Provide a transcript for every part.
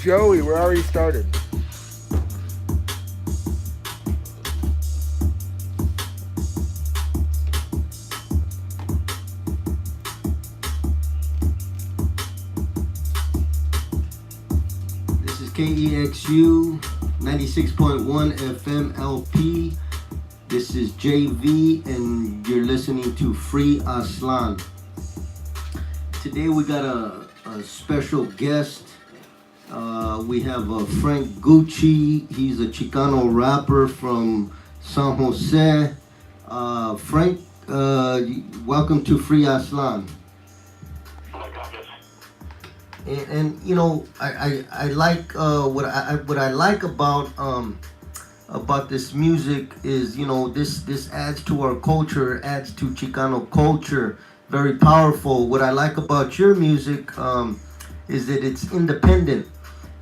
Joey, we're already started. This is KEXU 96.1 FM LP. This is JV, and you're listening to FreeAztlan. Today we got a special guest. We have Frank Gucci. He's a Chicano rapper from San Jose. Frank, welcome to FreeAztlan. And you know, I like what I like about this music is, you know, this adds to our culture, adds to Chicano culture. Very powerful. What I like about your music is that it's independent,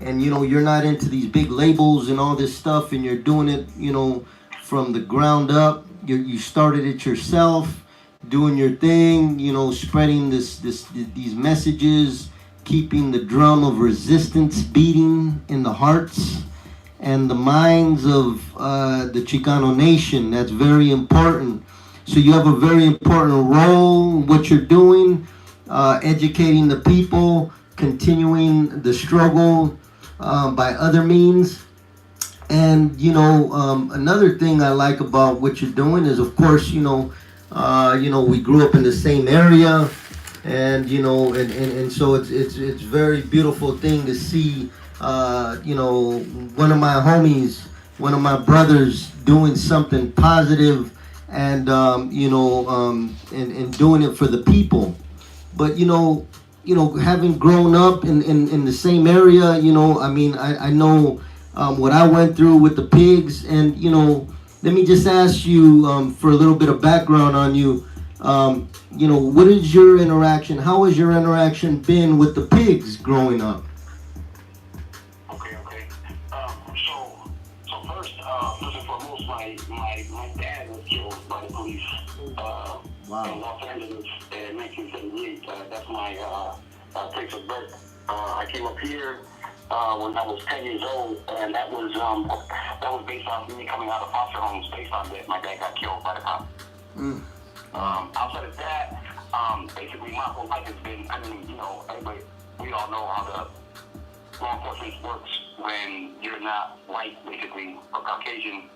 and you know, you're not into these big labels and all this stuff, and you're doing it, you know, from the ground up. You started it yourself, doing your thing, you know, spreading these messages, keeping the drum of resistance beating in the hearts and the minds of the Chicano nation. That's very important. So you have a very important role in what you're doing, educating the people, continuing the struggle by other means. And you know, another thing I like about what you're doing is, of course, you know, we grew up in the same area, and you know, and so it's very beautiful thing to see, you know, one of my homies, one of my brothers doing something positive, and you know, and doing it for the people. But you know, having grown up in the same area, you know, I mean, I know what I went through with the pigs, and you know, let me just ask you for a little bit of background on you. You know, what is your interaction? How has your interaction been with the pigs growing up? Okay. So first and foremost, my dad was killed by the police in Los Angeles in 1978. That's my place of birth. I came up here when I was 10 years old, and that was based on me coming out of foster homes. Based on that, my dad got killed by the cops. Outside of that, basically my whole life has been, I mean, you know, we all know how the law enforcement works when you're not white, basically, or Caucasian,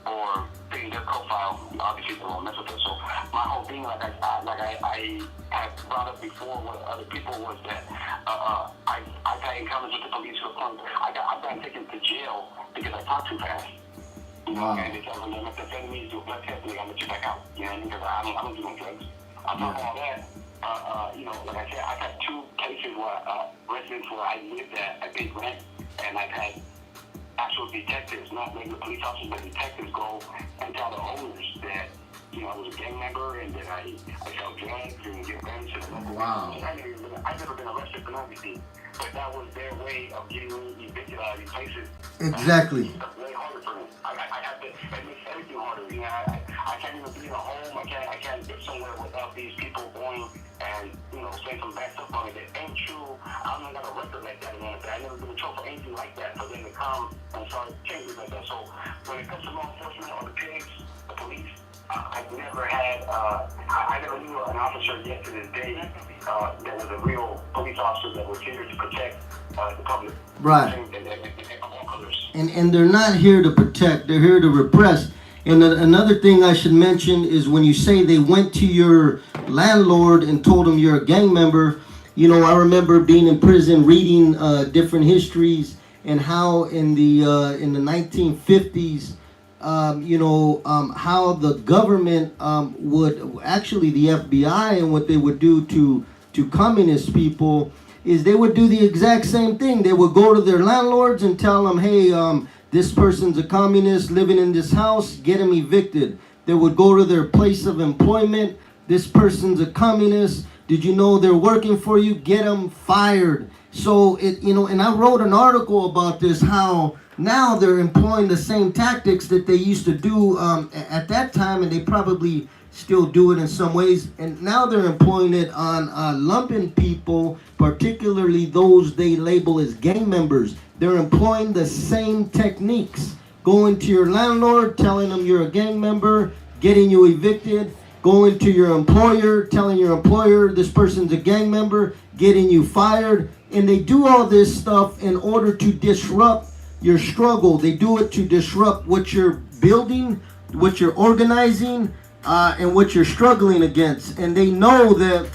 or fitting their profile. Obviously, they won't mess with it. So my whole thing, like I have brought up before with other people, was that I got encounters with the police to the point I got taken to jail because I talked too fast. You know, and they tell them they let the enemies do a blood test, and they gotta let you back out. You know, because I don't do no drugs. On top of all that, you know, like I said, I've had two places where residents where I lived at, I paid rent, and I've had actual detectives, not regular police officers, but detectives go and tell the owners that, you know, I was a gang member and that I sell drugs and get guns to the local. Wow. I've never been arrested for nothing, but that was their way of getting me evicted out of these places. Exactly. It's way harder for me. I have to, it makes everything harder. You know, I can't even be in a home. I can't get somewhere without these people going and, you know, saying some bad stuff on it that ain't true. I don't got a record like that. I never been in trouble for anything like that for them to come and start changing like that. So when it comes to law enforcement or the pigs, the police, I've never had, I never knew an officer yet to this day that was a real police officer that was here to protect the public. Right. And all colors. And they're not here to protect, they're here to repress. And another thing I should mention is when you say they went to your landlord and told him you're a gang member, you know, I remember being in prison reading different histories and how in the 1950s, you know, how the government would, actually the FBI, and what they would do to communist people is they would do the exact same thing. They would go to their landlords and tell them, hey, this person's a communist living in this house, get him evicted. They would go to their place of employment, this person's a communist, did you know they're working for you, get them fired. So, it, you know, and I wrote an article about this, how Now they're employing the same tactics that they used to do at that time, and they probably still do it in some ways. And now they're employing it on lumping people, particularly those they label as gang members. They're employing the same techniques. Going to your landlord, telling them you're a gang member, getting you evicted. Going to your employer, telling your employer this person's a gang member, getting you fired. And they do all this stuff in order to disrupt your struggle. They do it to disrupt what you're building, what you're organizing, and what you're struggling against. And they know that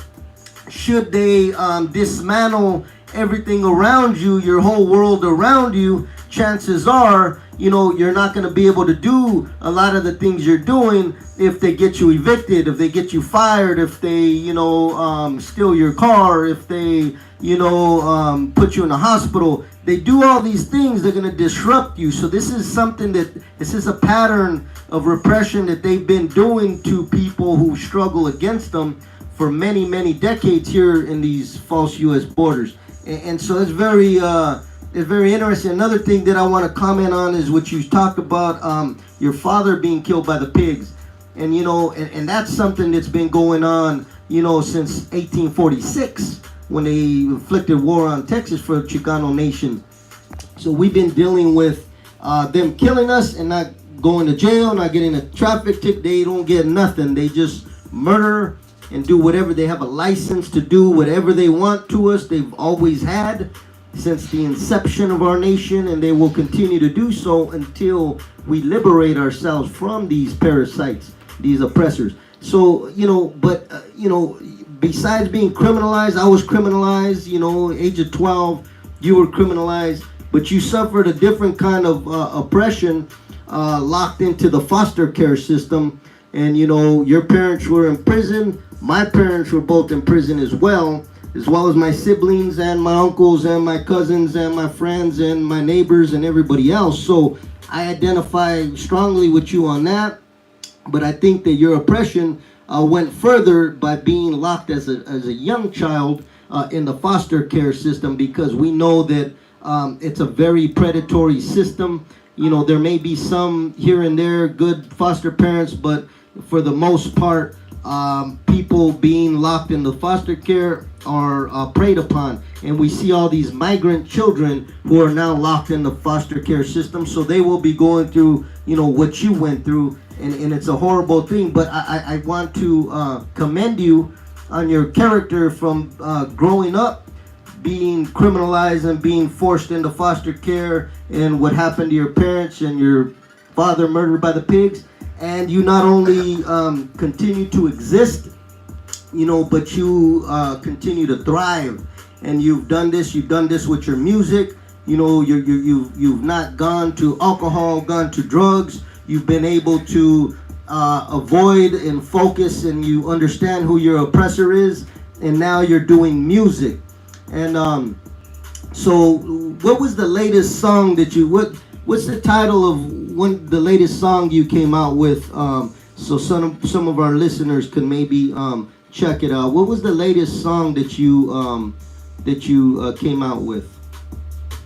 should they dismantle everything around you, your whole world around you, chances are, you're not going to be able to do a lot of the things you're doing if they get you evicted, if they get you fired, if they, steal your car, if they, put you in a hospital. They do all these things, they're going to disrupt you. So this is a pattern of repression that they've been doing to people who struggle against them for many, many decades here in these false U.S. borders. And so it's very interesting. Another thing that I want to comment on is what you talked about, your father being killed by the pigs. And, and that's something that's been going on, since 1846, when they inflicted war on Texas for the Chicano nation. So we've been dealing with them killing us and not going to jail, not getting a traffic ticket. They don't get nothing. They just murder and do whatever. They have a license to do whatever they want to us. They've always had since the inception of our nation, and they will continue to do so until we liberate ourselves from these parasites, these oppressors. So, besides being criminalized, I was criminalized, age of 12, you were criminalized, but you suffered a different kind of oppression, locked into the foster care system. And, your parents were in prison. My parents were both in prison as well as my siblings and my uncles and my cousins and my friends and my neighbors and everybody else. So I identify strongly with you on that. But I think that your oppression went further by being locked as a young child in the foster care system, because we know that it's a very predatory system. There may be some here and there good foster parents, but for the most part, people being locked in the foster care are preyed upon. And we see all these migrant children who are now locked in the foster care system, so they will be going through what you went through, and it's a horrible thing. But I want to commend you on your character from growing up being criminalized and being forced into foster care, and what happened to your parents and your father murdered by the pigs. And you not only continue to exist, but you continue to thrive. And you've done this with your music. You've not gone to alcohol, gone to drugs. You've been able to avoid and focus, and you understand who your oppressor is. And now you're doing music. And so what was the latest song that what's the title of the latest song you came out with, so some of our listeners can maybe check it out? What was the latest song that you came out with?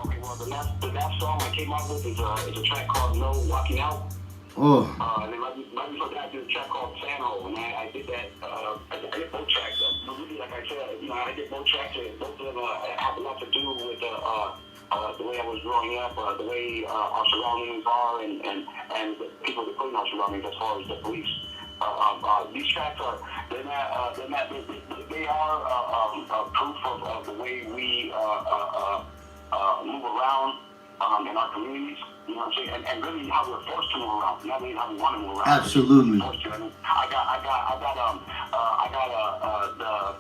Okay, well, the last song I came out with is a track called No Walking Out. Oh. And then right before that, I did a track called Sano, and I did that. I did both tracks. But really, like I said, I did both tracks, and both of them have a lot to do with the way I was growing up, the way our surroundings are, and the people that put in our surroundings as far as the police. These tracks they are proof of the way we move around in our communities. You know what I'm saying? And really how we're forced to move around, not really how we want to move around. Absolutely. I mean, I got the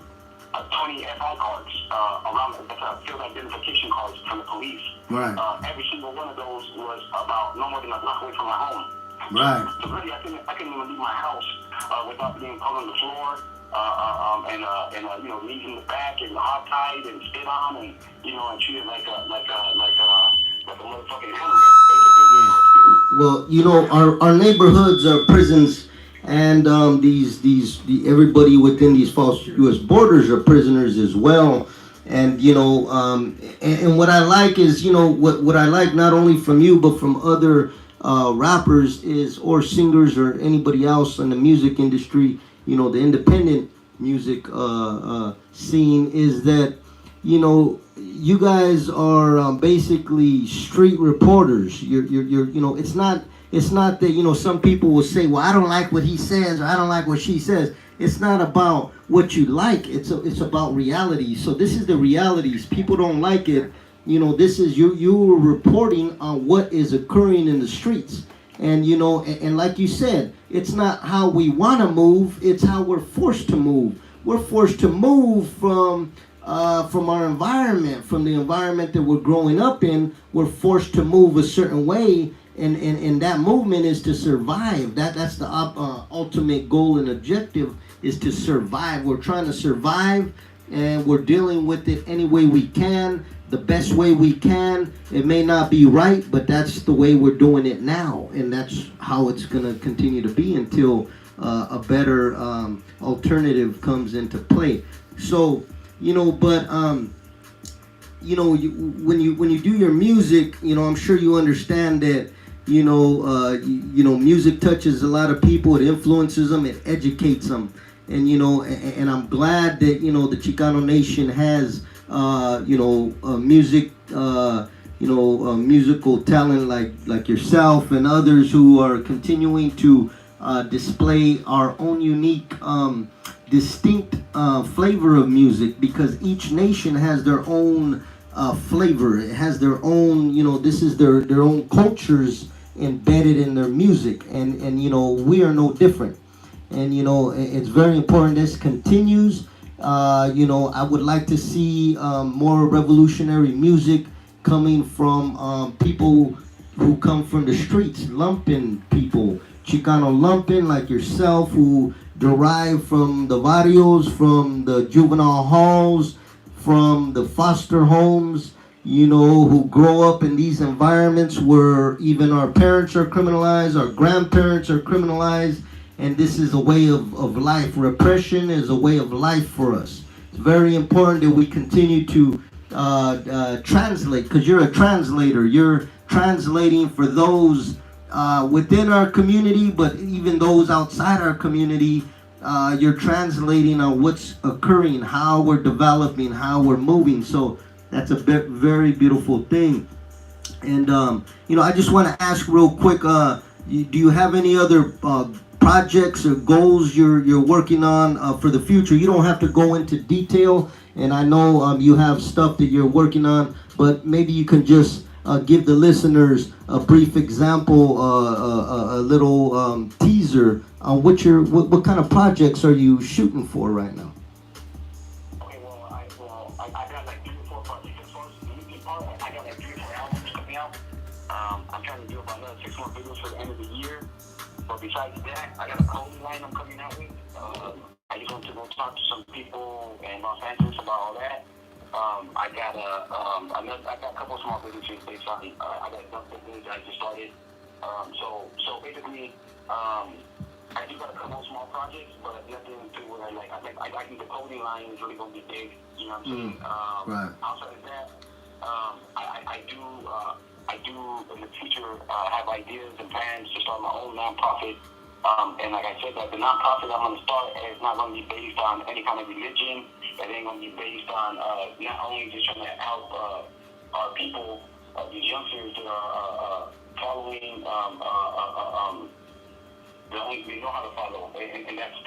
20 FI cards around field identification cards from the police. Right. Every single one of those was about no more than a block away from my home. Right. So really, I couldn't even leave my house without being put on the floor and knees in the back and hog-tied and spit on and and treated like a motherfucking animal. Well, our neighborhoods are prisons, and everybody within these false U.S. borders are prisoners as well. And and what I like is, what I like not only from you but from other rappers is, or singers, or anybody else in the music industry, the independent music scene, is that you guys are basically street reporters. You're it's not that some people will say, well, I don't like what he says, or I don't like what she says. It's not about what you like. It's about reality. So this is the realities. People don't like it. This is you're reporting on what is occurring in the streets. And and like you said, it's not how we want to move, it's how we're forced to move. We're forced to move from our environment, from the environment that we're growing up in. We're forced to move a certain way, and that movement is to survive. That's the ultimate goal and objective, is to survive. We're trying to survive, and we're dealing with it any way we can, the best way we can. It may not be right, but that's the way we're doing it now, and that's how it's going to continue to be until a better alternative comes into play. So, but when you do your music, I'm sure you understand that music touches a lot of people. It influences them. It educates them. And and I'm glad that the Chicano Nation has music, musical talent like yourself and others who are continuing to display our own unique, distinct flavor of music, because each nation has their own flavor. It has their own, this is their own cultures embedded in their music, and we are no different. And it's very important this continues. I would like to see more revolutionary music coming from people who come from the streets, lumpen people, Chicano lumpen like yourself, who derive from the barrios, from the juvenile halls, from the foster homes, who grow up in these environments where even our parents are criminalized, our grandparents are criminalized, and this is a way of life. Repression is a way of life for us. It's very important that we continue to translate, because you're a translator. You're translating for those within our community, but even those outside our community. You're translating on what's occurring, how we're developing, how we're moving. So that's a very beautiful thing. And I just want to ask real quick, do you have any other projects or goals you're working on for the future? You don't have to go into detail, and I know you have stuff that you're working on, but maybe you can just give the listeners a brief example, a little teaser on what kind of projects are you shooting for right now? Okay, I got like 3 or 4 projects. As far as the music part, I got like 3 or 4 albums coming out. I'm trying to do about another 6 more videos for the end of the year. But besides that, I got a clothing line I'm coming out with. I just want to go talk to some people in Los Angeles about all that. I got a couple of small businesses based on. I got a dumpster business I just started. So basically, I do got a couple of small projects, but nothing to where I think the clothing line is really going to be big. You know what I'm saying? Right. Outside of that, I do in the future have ideas and plans to start my own nonprofit. And like I said, that the nonprofit I'm going to start is not going to be based on any kind of religion. It ain't going to be based on not only just trying to help our people, these youngsters that are following they know how to follow, and that's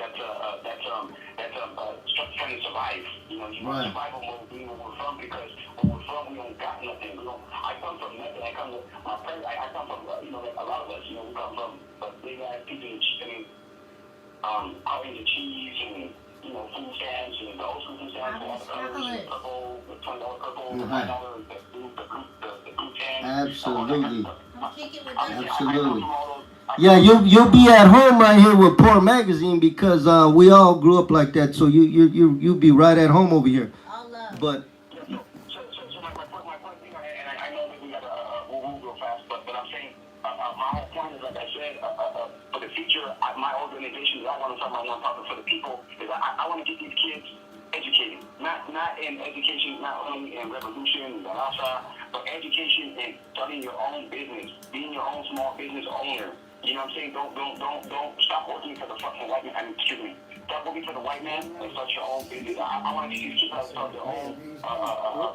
trying to survive. You want to survive where we're from, because where we're from, we don't got nothing. I come from nothing. I come from my friends. I come from like a lot of us. We come from a big ass piece of chicken, out in the cheese and food stamps and the old school food stamps, all the colors, purple, the $20 purple, the $5 the blue tan. Absolutely. Absolutely. Yeah, you'll be at home right here with Poor Magazine, because we all grew up like that. So you'll be right at home over here. But so my point thing, and I know that we got we'll move real fast, but I'm saying my whole point is, like I said, for the future, my organization is I want to start my nonprofit for the people. Is I want to get these kids educated. Not in education, not only in revolution, but education in starting your own business, being your own small business owner. You know what I'm saying? Don't stop working for the fucking white man. Excuse me. Stop working for the white man and start your own business. I want to teach people how to start their own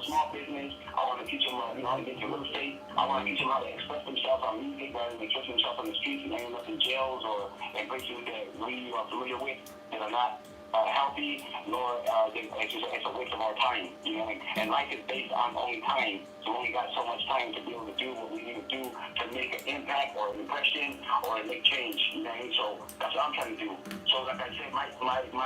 small business. I want to teach them how to get into real estate. I want to teach them how to express themselves on music rather than expressing themselves on the streets and ending up in jails or in places that we are familiar with that are not healthy, nor it's a waste of our time, you know. And life is based on only time, so we only got so much time to be able to do what we need to do to make an impact or an impression or make change, you know what I mean? So that's what I'm trying to do. So like I said, my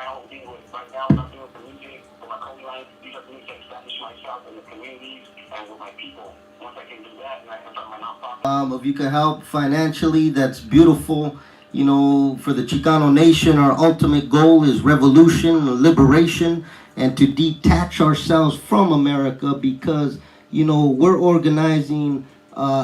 whole thing was right now what I'm doing for music, for my clothing line, these are things to establish myself in the communities and with my people. Once I can do that, and I can start my nonprofit. If you can help financially, that's beautiful. You know, for the Chicano nation, our ultimate goal is revolution, liberation, and to detach ourselves from America because, you know, we're organizing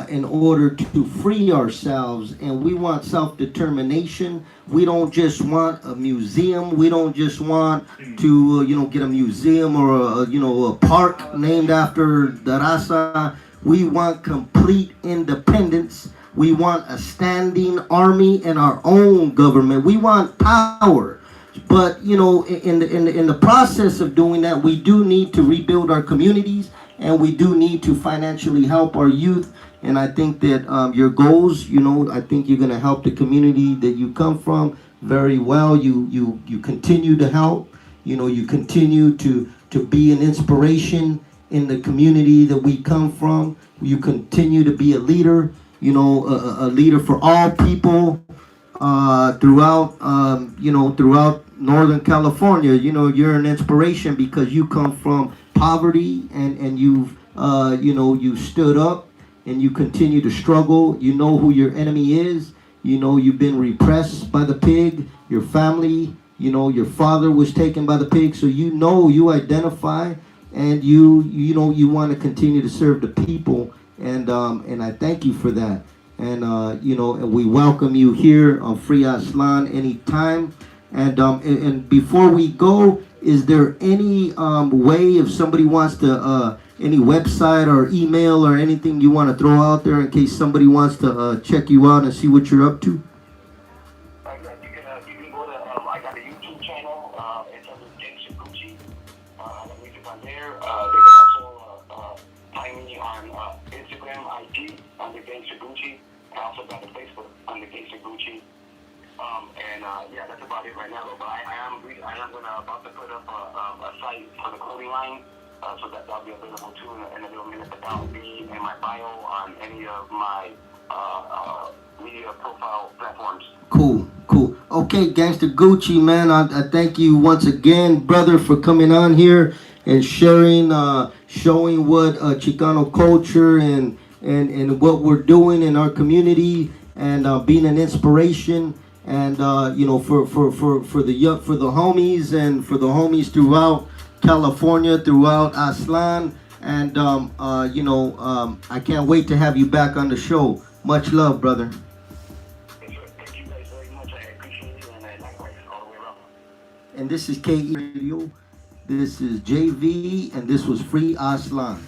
in order to free ourselves, and we want self-determination. We don't just want a museum. We don't just want to, you know, get a museum or, a park named after the raza. We want complete independence. We want a standing army and our own government. We want power. But, you know, in the process of doing that, we do need to rebuild our communities, and we do need to financially help our youth. And I think that your goals, you know, I think you're going to help the community that you come from very well. You continue to help. You know, you continue to be an inspiration in the community that we come from. You continue to be a leader. You know, a leader for all people throughout Northern California. You know, you're an inspiration because you come from poverty and you've, you stood up and you continue to struggle. You know who your enemy is. You know, you've been repressed by the pig. Your family, you know, your father was taken by the pig. So you know, you identify and you want to continue to serve the people. And I thank you for that. And and we welcome you here on FreeAztlan anytime. And before we go, is there any way, if somebody wants to, any website or email or anything you want to throw out there in case somebody wants to check you out and see what you're up to? You can go to, I got a YouTube channel, it's under KEXU FreeAztlan. I got music on there. They can also find me on Instagram, IG, under KEXU FreeAztlan. I also got a Facebook under KEXU FreeAztlan. Yeah, that's about it right now. But I am about to put up a site for the clothing line, so that'll be available too in a little minute. But that'll be in my bio on any of my media profile platforms. Cool. Okay, Gangster Gucci, man, I thank you once again, brother, for coming on here and showing what Chicano culture and what we're doing in our community and being an inspiration. And for the homies and for the homies throughout California, throughout Aztlan, and I can't wait to have you back on the show. Much love, brother. Thank you guys very much. I appreciate it, and I likewise all the way around. And this is KE Radio. This is JV, and this was FreeAztlan.